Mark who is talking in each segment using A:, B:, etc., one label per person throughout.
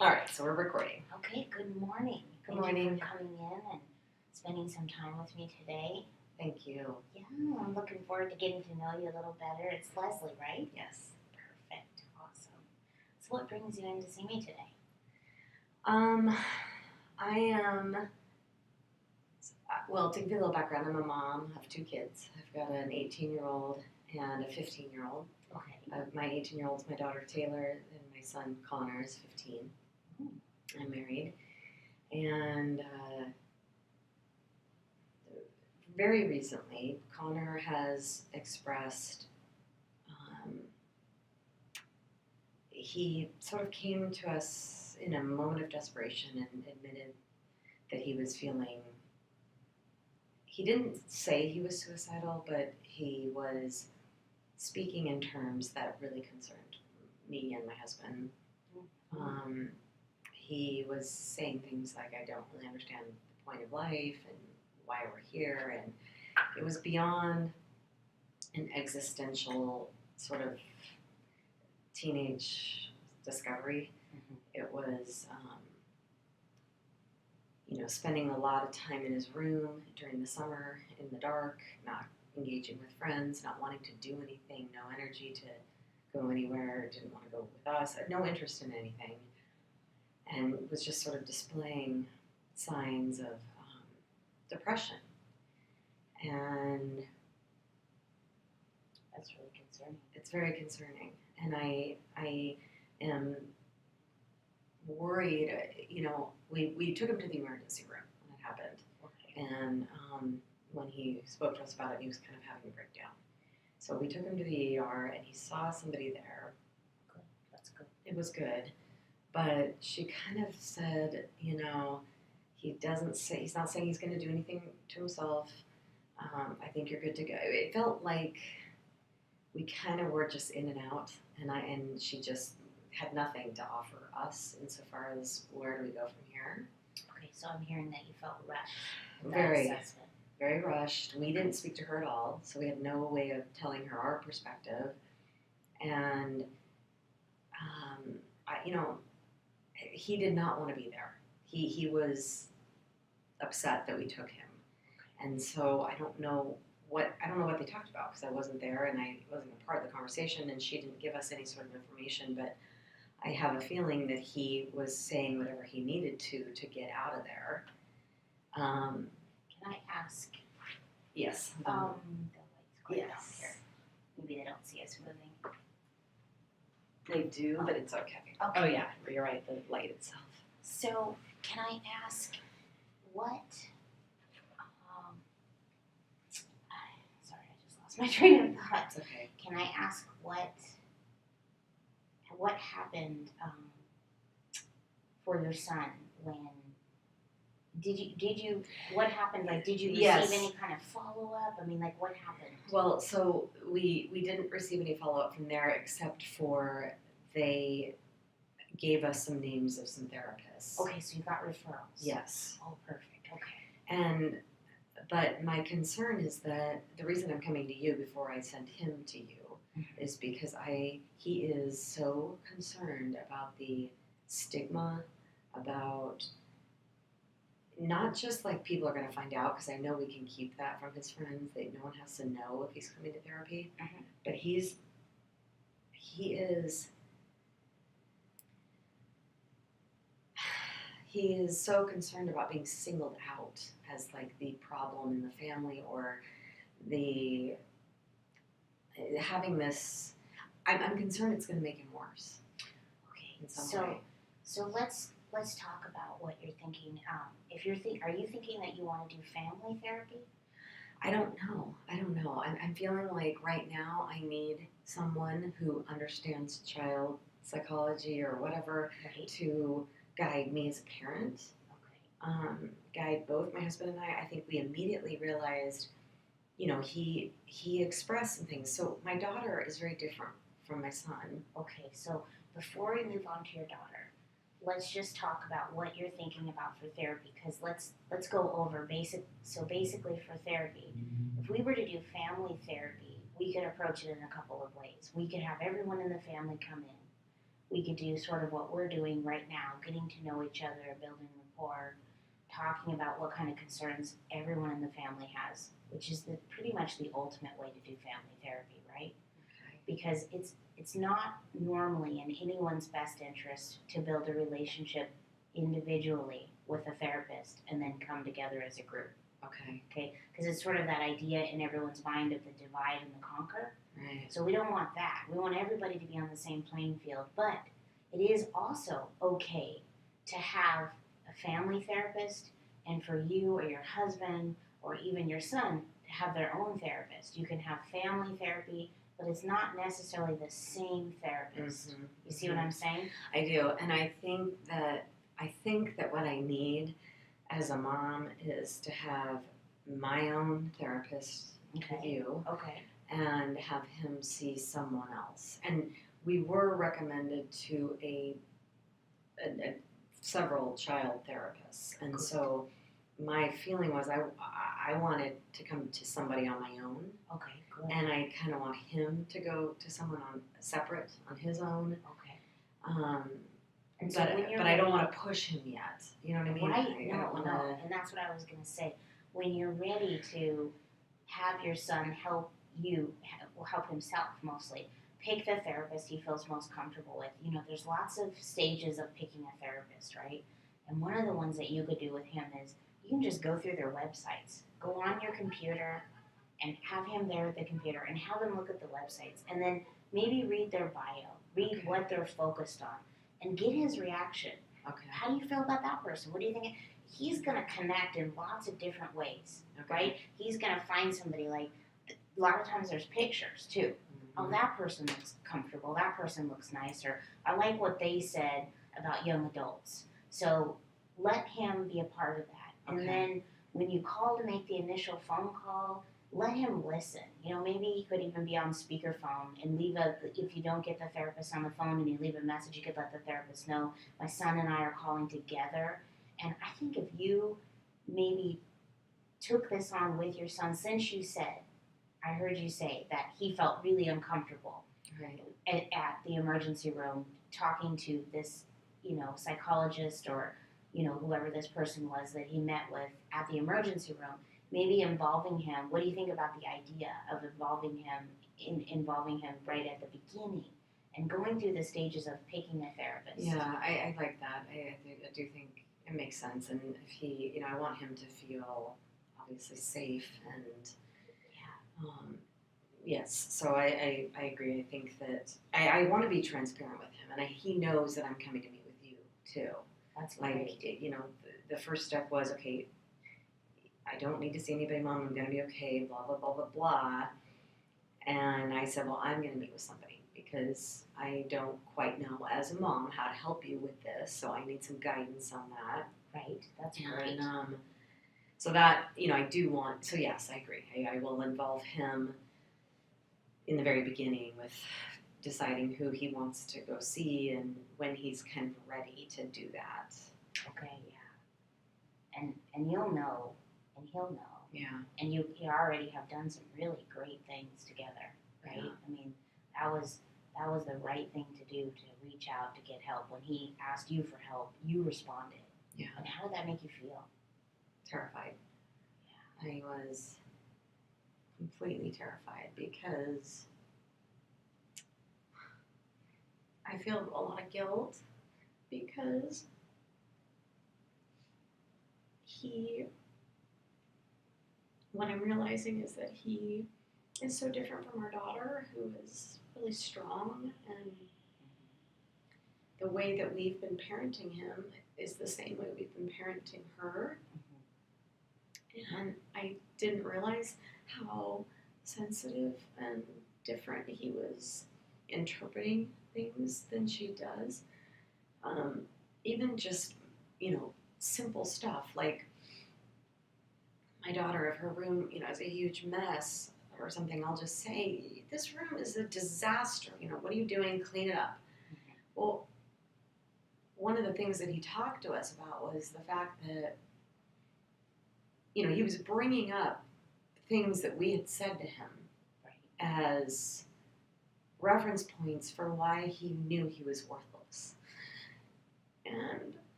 A: All right, so we're recording.
B: Okay, good morning.
A: Good morning.
B: Thank you for coming in and spending some time with me today.
A: Thank you.
B: Yeah, I'm looking forward to getting to know you a little better. It's Leslie, right?
A: Yes.
B: Perfect. Awesome. So what brings you in to see me today?
A: I am, well, to give you a little background, I'm a mom. I have two kids. I've got an 18-year-old and a 15-year-old.
B: Okay.
A: My 18-year-old is my daughter Taylor, and my son Connor is 15. I'm married. And very recently, Connor has expressed, he sort of came to us in a moment of desperation and admitted that he was feeling, he didn't say he was suicidal, but he was speaking in terms that really concerned me and my husband. He was saying things like, I don't really understand the point of life and why we're here, and it was beyond an existential sort of teenage discovery. It was, spending a lot of time in his room during the summer in the dark, not engaging with friends, not wanting to do anything, no energy to go anywhere, didn't want to go with us, had no interest in anything, and was just sort of displaying signs of depression. And
B: That's really concerning.
A: it's very concerning. And I am worried, we took him to the emergency room when it happened.
B: Okay.
A: And when he spoke to us about it, he was kind of having a breakdown. So we took him to the ER, and he saw somebody there.
B: Good. That's good.
A: It was good. But she kind of said, he's not saying he's going to do anything to himself. I think you're good to go. It felt like we kind of were just in and out, and she just had nothing to offer us insofar as where do we go from here.
B: Okay, so I'm hearing that you felt rushed.
A: Very, very rushed. We didn't speak to her at all, so we had no way of telling her our perspective. And, he did not want to be there. He was upset that we took him. And so I don't know what they talked about, because I wasn't there and I wasn't a part of the conversation, and she didn't give us any sort of information, but I have a feeling that he was saying whatever he needed to get out of there.
B: Can I ask?
A: Yes.
B: The light's going down
A: Yes.
B: here. Maybe they don't see us moving.
A: They do, but it's okay.
B: Okay.
A: Oh yeah, you're right, the light itself.
B: So, can I ask what? Sorry, I just lost my train of thought.
A: That's okay.
B: Can I ask what happened for your son when? Did you? What happened? Like, did you receive any kind of follow up? I mean, like, what happened?
A: Well, so we didn't receive any follow up from there, except for they gave us some names of some therapists.
B: Okay, so you got referrals.
A: Yes.
B: Oh, perfect. Okay.
A: But my concern is that the reason I'm coming to you before I send him to you is because he is so concerned about the stigma, about not just like people are going to find out, because I know we can keep that from his friends, that no one has to know if he's coming to therapy, but he is so concerned about being singled out as like the problem in the family, or the having this. I'm concerned it's going to make him worse.
B: Okay.
A: In some way.
B: So let's talk about what you're thinking. Are you thinking that you want to do family therapy?
A: I don't know. I'm feeling like right now I need someone who understands child psychology or whatever,
B: right,
A: to guide me as a parent.
B: Okay.
A: Guide both my husband and I. I think we immediately realized, he expressed some things. So my daughter is very different from my son.
B: Okay, so before we move on to your daughter, let's just talk about what you're thinking about for therapy, because let's go over basic. So basically, for therapy, if we were to do family therapy, we could approach it in a couple of ways. We could have everyone in the family come in. we could do sort of what we're doing right now, getting to know each other, building rapport, talking about what kind of concerns everyone in the family has, which is pretty much the ultimate way to do family therapy, right?
A: Okay.
B: Because it's not normally in anyone's best interest to build a relationship individually with a therapist and then come together as a group.
A: Okay.
B: Okay, because it's sort of that idea in everyone's mind of the divide and the conquer.
A: Right.
B: So we don't want that. We want everybody to be on the same playing field. But it is also okay to have a family therapist and for you or your husband or even your son to have their own therapist. You can have family therapy, but it's not necessarily the same therapist.
A: Mm-hmm.
B: You see what I'm saying?
A: I do, and I think that what I need as a mom is to have my own therapist with you,
B: Okay.
A: and have him see someone else. And we were recommended to a several child therapists, and
B: Good.
A: so my feeling was I wanted to come to somebody on my own,
B: Okay, good.
A: and I kind of want him to go to someone on separate on his own.
B: Okay.
A: But
B: so when you're
A: I don't want to push him yet. You know what I mean?
B: Right,
A: I don't
B: no,
A: wanna...
B: and that's what I was going to say. When you're ready to have your son help you, help himself mostly, pick the therapist he feels most comfortable with. You know, there's lots of stages of picking a therapist, right? And one of the ones that you could do with him is you can just go through their websites. Go on your computer and have him there at the computer and have him look at the websites. And then maybe read their bio, read what they're focused on, and get his reaction.
A: Okay.
B: How do you feel about that person? What do you think? He's going to connect in lots of different ways, right? He's going to find somebody like, a lot of times there's pictures too.
A: Mm-hmm.
B: Oh, that person looks comfortable. That person looks nice. Or I like what they said about young adults. So let him be a part of that.
A: Okay.
B: And then when you call to make the initial phone call, let him listen. You know, maybe he could even be on speakerphone and if you don't get the therapist on the phone and you leave a message, you could let the therapist know, my son and I are calling together. And I think if you maybe took this on with your son, since you said, I heard you say that he felt really uncomfortable
A: Right.
B: at the emergency room talking to this, psychologist or, whoever this person was that he met with at the emergency room. Maybe involving him. What do you think about the idea of involving him right at the beginning and going through the stages of picking a therapist?
A: Yeah, I like that. I do think it makes sense, and if he, I want him to feel obviously safe and yes. So I agree. I think that I want to be transparent with him, and he knows that I'm coming to meet with you too.
B: That's
A: great. The first step was, okay, I don't need to see anybody, Mom. I'm going to be okay, blah, blah, blah, blah, blah. And I said, well, I'm going to meet with somebody because I don't quite know as a mom how to help you with this, so I need some guidance on that.
B: Right, that's great.
A: So that, I do want, so yes, I agree. I will involve him in the very beginning with deciding who he wants to go see and when he's kind of ready to do that.
B: Okay, yeah. And you'll know. And he'll know.
A: Yeah.
B: And you already have done some really great things together, right?
A: Yeah.
B: I mean, that was the right thing to do, to reach out to get help. When he asked you for help, you responded.
A: Yeah.
B: And how did that make you feel?
A: Terrified.
B: Yeah.
A: I was completely terrified because I feel a lot of guilt because what I'm realizing is that he is so different from our daughter, who is really strong, and the way that we've been parenting him is the same way we've been parenting her. And I didn't realize how sensitive and different he was interpreting things than she does. Even just, simple stuff like my daughter, if her room, is a huge mess or something, I'll just say, this room is a disaster. What are you doing? Clean it up.
B: Mm-hmm.
A: Well, one of the things that he talked to us about was the fact that, he was bringing up things that we had said to him as reference points for why he knew he was worthless.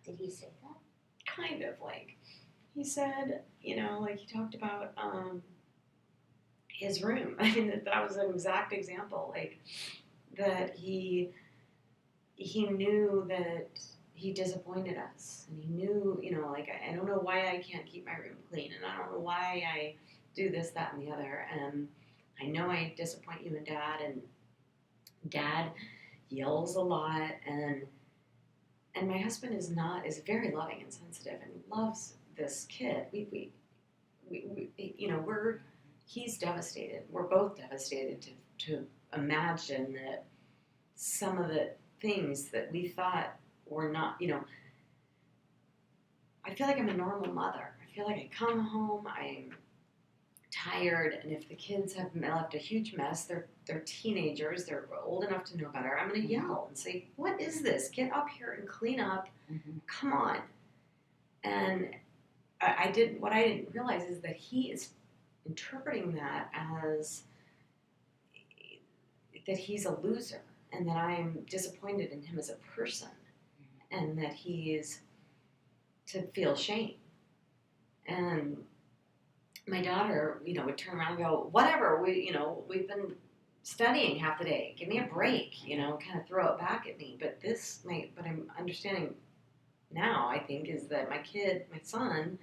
B: Did he say that?
A: Kind of like, he said, you know, like he talked about his room. I mean, that was an exact example. Like that he knew that he disappointed us, and he knew, you know, like I don't know why I can't keep my room clean, and I don't know why I do this, that, and the other, and I know I disappoint you and Dad, and Dad yells a lot, and my husband is very loving and sensitive and loves this kid. We you know, he's devastated. We're both devastated to imagine that some of the things that we thought were not, you know, I feel like I'm a normal mother. I feel like I come home, I'm tired, and if the kids have left a huge mess, they're teenagers, they're old enough to know better, I'm going to yell and say, what is this? Get up here and clean up. Come on. And what I didn't realize is that he is interpreting that as that he's a loser and that I'm disappointed in him as a person and that he's to feel shame. And my daughter, you know, would turn around and go, whatever, we've been studying half the day. Give me a break, you know, kind of throw it back at me. But but I'm understanding now, I think, is that my son,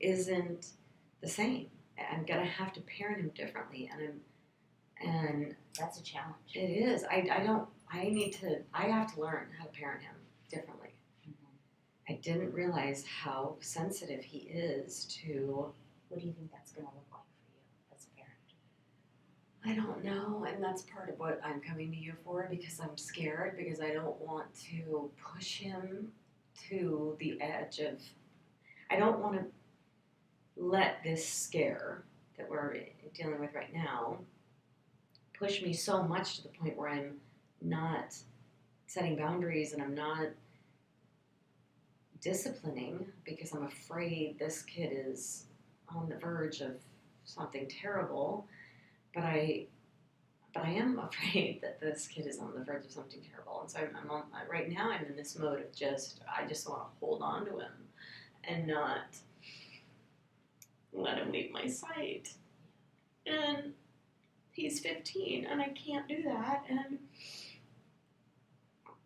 A: isn't the same. I'm gonna have to parent him differently, and
B: that's a challenge.
A: It is. I have to learn how to parent him differently. I didn't realize how sensitive he is to.
B: What do you think that's going to look like for you as a parent?
A: I don't know, and that's part of what I'm coming to you for, because I'm scared, because I don't want to push him to the edge of. I don't want to let this scare that we're dealing with right now push me so much to the point where I'm not setting boundaries and I'm not disciplining, because I'm afraid this kid is on the verge of something terrible. But I am afraid that this kid is on the verge of something terrible, and so right now I'm in this mode of I just want to hold on to him and not let him leave my sight. And he's 15, and I can't do that, and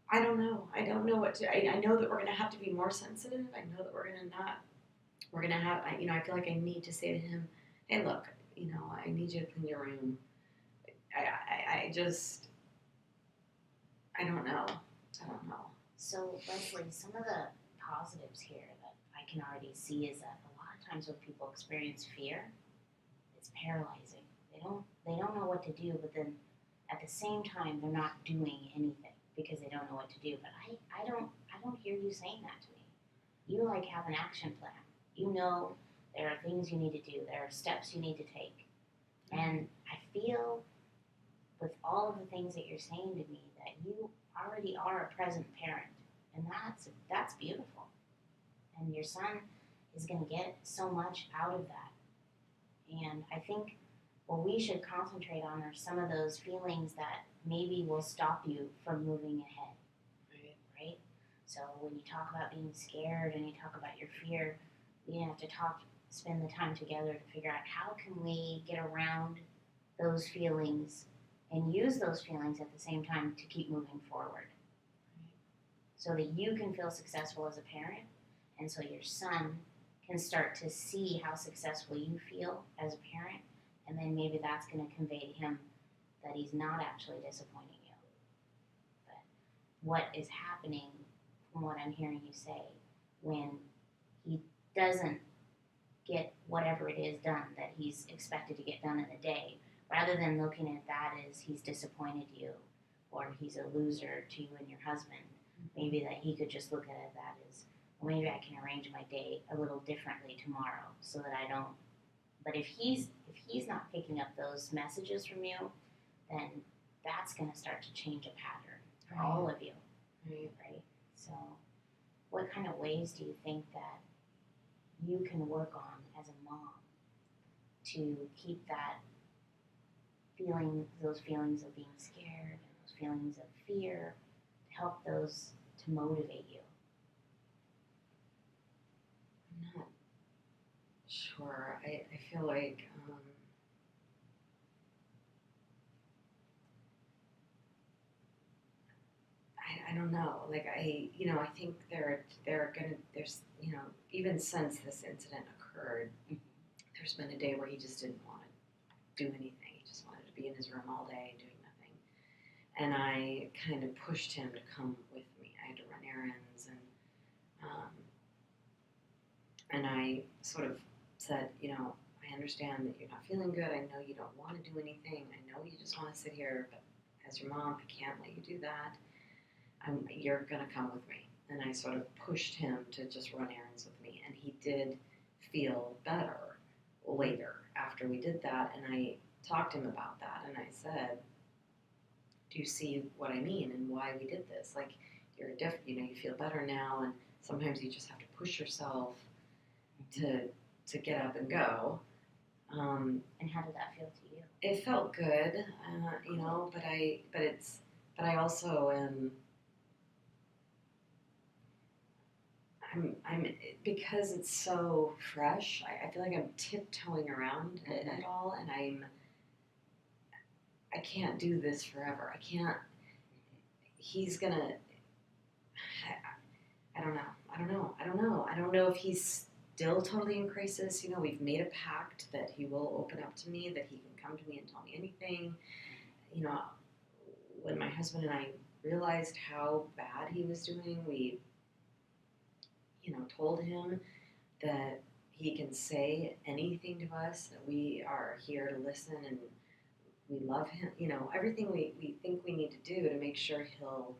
A: I don't know. I don't know what to. I know that we're going to have to be more sensitive. I know that we're going to have. I feel like I need to say to him, "Hey, look, I need you to clean your room." I don't know. I don't know.
B: So, Leslie, some of the positives here that I can already see is that a lot of times when people experience fear, it's paralyzing. They don't know what to do, but then at the same time they're not doing anything because they don't know what to do. But I don't hear you saying that to me. You have an action plan. You know there are things you need to do. There are steps you need to take. And I feel with all of the things that you're saying to me that you already are a present parent. And that's beautiful. And your son is going to get so much out of that. And I think what we should concentrate on are some of those feelings that maybe will stop you from moving ahead. Right? So when you talk about being scared and you talk about your fear, we have to spend the time together to figure out how can we get around those feelings and use those feelings at the same time to keep moving forward. So that you can feel successful as a parent, and so your son can start to see how successful you feel as a parent, and then maybe that's going to convey to him that he's not actually disappointing you. But what is happening, from what I'm hearing you say, when he doesn't get whatever it is done that he's expected to get done in a day, rather than looking at that as he's disappointed you or he's a loser to you and your husband, maybe that he could just look at that as, well, maybe I can arrange my day a little differently tomorrow so that I don't. But if he's not picking up those messages from you, then that's going to start to change a pattern for all of you. Right? So what kind of ways do you think that you can work on as a mom to keep those feelings of being scared and those feelings of fear, to help those to motivate you?
A: sure. I feel like I don't know. Like I think there's even since this incident occurred, there's been a day where he just didn't want to do anything. He just wanted to be in his room all day doing nothing. And I kind of pushed him to come with me. I had to run errands, and I sort of said, I understand that you're not feeling good. I know you don't want to do anything. I know you just want to sit here, but as your mom, I can't let you do that. You're going to come with me. And I sort of pushed him to just run errands with me. And he did feel better later after we did that. And I talked to him about that. And I said, do you see what I mean and why we did this? Like, you're different, you feel better now. And sometimes you just have to push yourself to get up and go.
B: And how did that feel to you?
A: It felt good, but I also am. I'm because it's so fresh. I feel like I'm tiptoeing around it all, and I can't do this forever. I can't. He's gonna. I don't know. I don't know if he's still totally in crisis. We've made a pact that he will open up to me, that he can come to me and tell me anything. When my husband and I realized how bad he was doing, we told him that he can say anything to us, that we are here to listen and we love him. Everything we think we need to do to make sure he'll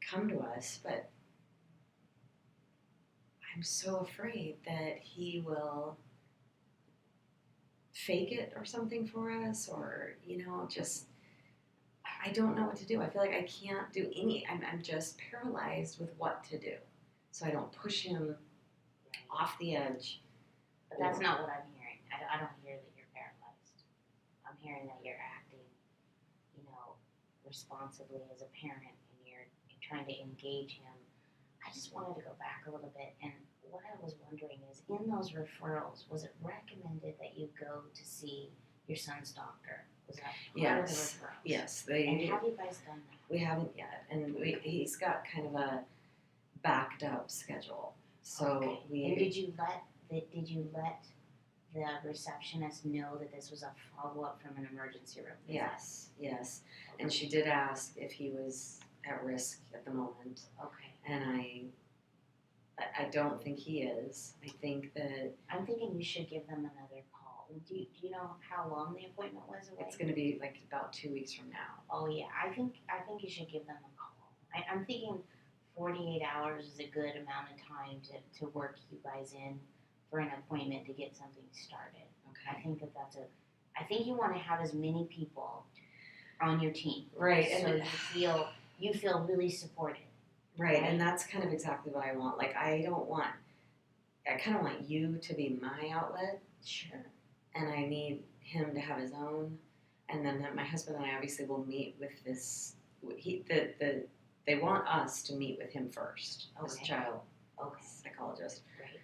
A: come to us. But I'm so afraid that he will fake it or something for us, or, just, I don't know what to do. I feel like I can't do I'm just paralyzed with what to do. So I don't push him off the edge.
B: But that's not what I'm hearing. I don't hear that you're paralyzed. I'm hearing that you're acting, responsibly as a parent, and you're trying to engage him. I just wanted to go back a little bit, and what I was wondering is, in those referrals, was it recommended that you go to see your son's doctor? Was that part of the referrals?
A: Yes.
B: And have you guys done that?
A: We haven't yet, and he's got kind of a backed up schedule. So
B: and did you let the receptionist know that this was a follow up from an emergency room?
A: Yes. Okay. And she did ask if he was at risk at the moment.
B: Okay.
A: And I don't think he is. I think that
B: I'm thinking you should give them another call. Do you know how long the appointment was away?
A: It's going to be like about 2 weeks from now.
B: Oh yeah, I think you should give them a call. I'm thinking 48 hours is a good amount of time to work you guys in for an appointment to get something started.
A: Okay.
B: I think I think you want to have as many people on your team.
A: Right.
B: So you feel really supported.
A: Right. And that's kind of exactly what I want. Like, I kind of want you to be my outlet.
B: Sure.
A: And I need him to have his own. And then my husband and I obviously will meet with this. They want us to meet with him first, as a child psychologist.
B: Right.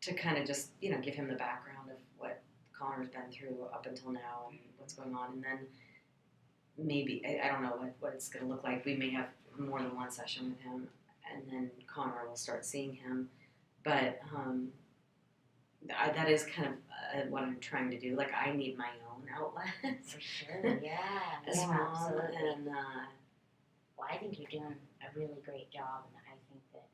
A: To kind of just, give him the background of what Connor's been through up until now and what's going on. And then maybe, I don't know what it's going to look like. We may have more than one session with him, and then Connor will start seeing him. But that is kind of what I'm trying to do. Like, I need my own outlet.
B: For sure, yeah.
A: As mom,
B: absolutely.
A: and
B: well, I think you're doing a really great job, and I think that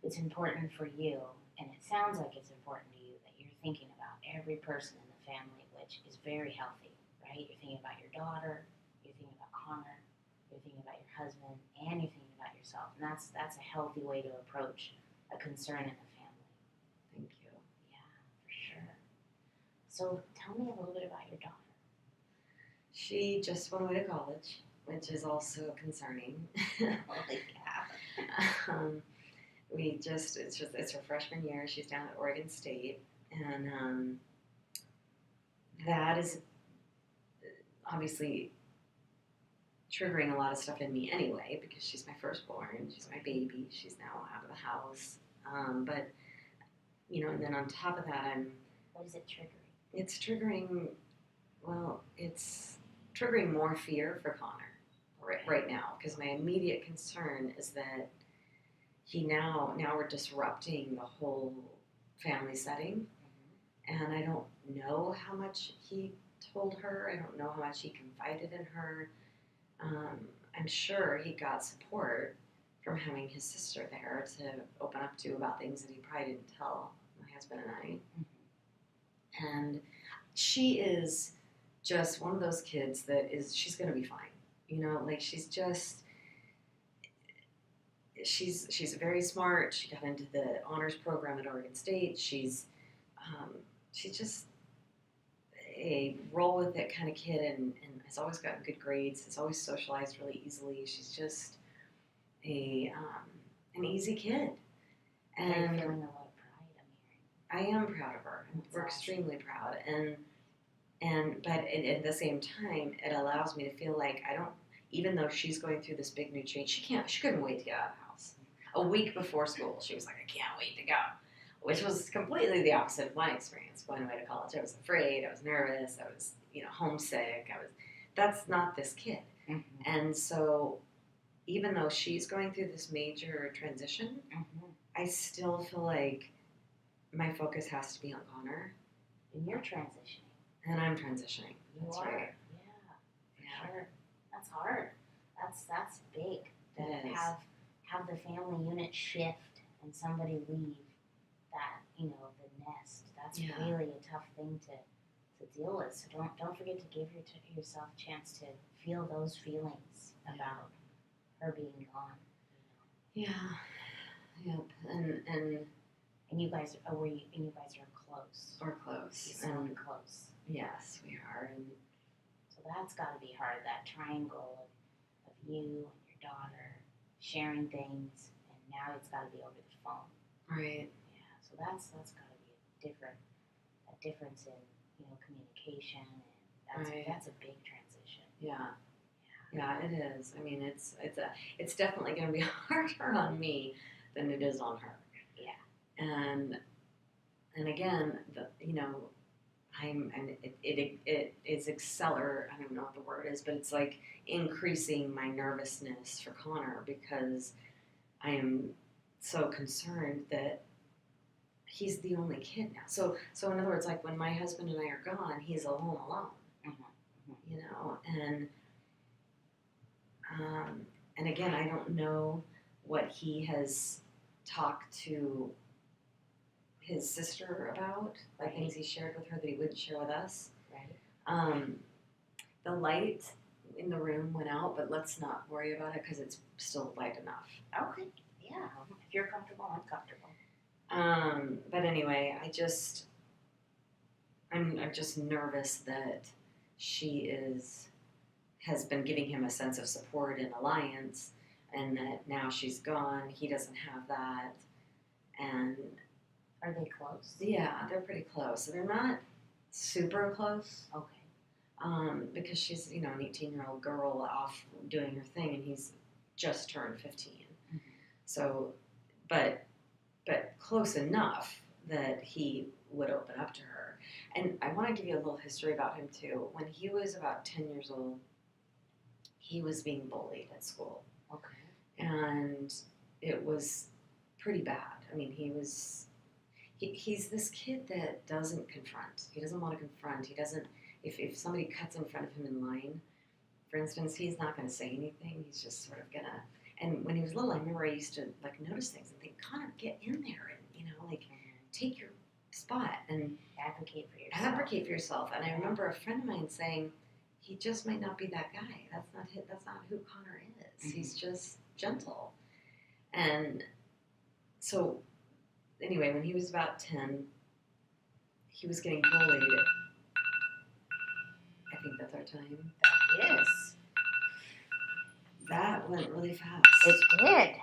B: it's important for you, and it sounds like it's important to you, that you're thinking about every person in the family, which is very healthy, right? You're thinking about your daughter, you're thinking about Connor, you're thinking about your husband, and you're thinking about yourself, and that's a healthy way to approach a concern in the family.
A: Thank you.
B: Yeah, for sure. So tell me a little bit about your daughter.
A: She just went away to college, which is also concerning.
B: Holy cow.
A: It's her freshman year. She's down at Oregon State, and that is obviously triggering a lot of stuff in me anyway, because she's my firstborn, she's my baby, she's now out of the house. But and then on top of that,
B: What is it triggering?
A: it's triggering, it's triggering more fear for Connor right now, because my immediate concern is that now we're disrupting the whole family setting, and I don't know how much he told her. I don't know how much he confided in her. I'm sure he got support from having his sister there to open up to about things that he probably didn't tell my husband and I. And she is just one of those kids she's going to be fine. She's very smart. She got into the honors program at Oregon State. She's just a roll with it kind of kid, and has always gotten good grades. Has always socialized really easily. She's just an easy kid. And
B: Are you feeling a lot of pride?
A: I am proud of her. We're extremely proud, but at the same time, it allows me to feel like I don't. Even though she's going through this big new change, she couldn't wait to get out of the house. A week before school, she was like, I can't wait to go, which was completely the opposite of my experience going away to college. I was afraid, I was nervous, I was, homesick. That's not this kid.
B: Mm-hmm.
A: And so even though she's going through this major transition, I still feel like my focus has to be on Connor.
B: And you're transitioning.
A: And I'm transitioning.
B: That's
A: right.
B: Yeah. Sure. That's hard. That's big. To have the family unit shift and somebody leave that, the nest. That's really a tough thing to deal with. So don't forget to give yourself a chance to feel those feelings about her being gone.
A: Yeah. Yep. And
B: you guys are close.
A: We're close.
B: You sound close.
A: Yes, we are. And
B: so that's got to be hard. That triangle of you and your daughter sharing things, and now it's got to be over the phone.
A: Right.
B: Yeah. So that's got to be a difference in communication, and that's a big transition.
A: Yeah. Yeah, it is. I mean, it's definitely going to be harder on me than it is on her.
B: Yeah.
A: And again, it is accelerate. I don't know what the word is, but it's like increasing my nervousness for Connor, because I am so concerned that he's the only kid now. So in other words, like when my husband and I are gone, he's home alone. And again, I don't know what he has talked to his sister about, like things he shared with her that he wouldn't share with us.
B: Right.
A: The light in the room went out, but let's not worry about it because it's still light enough.
B: Okay. Yeah. If you're comfortable, I'm comfortable.
A: But anyway, I'm just nervous that she has been giving him a sense of support and alliance, and that now she's gone, he doesn't have that. And
B: are they close?
A: Yeah, they're pretty close. So they're not super close.
B: Okay.
A: Because she's, an 18-year-old girl off doing her thing, and he's just turned 15.
B: Mm-hmm.
A: So, but close enough that he would open up to her. And I want to give you a little history about him, too. When he was about 10 years old, he was being bullied at school.
B: Okay.
A: And it was pretty bad. I mean, he's this kid that doesn't confront. He doesn't want to confront. He doesn't, if somebody cuts in front of him in line, for instance, he's not going to say anything. He's just sort of going to, and when he was little, I remember I used to, notice things and think, Connor, get in there and, take your spot and
B: advocate for yourself.
A: And I remember a friend of mine saying, he just might not be that guy. That's not who Connor is. Mm-hmm. He's just gentle. And so, anyway, when he was about 10, he was getting bullied. I think that's our time.
B: That is.
A: That went really fast.
B: It did.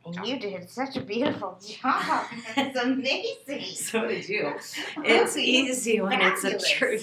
B: And you did such a beautiful job. It's amazing.
A: So did you. It's easy when it's a true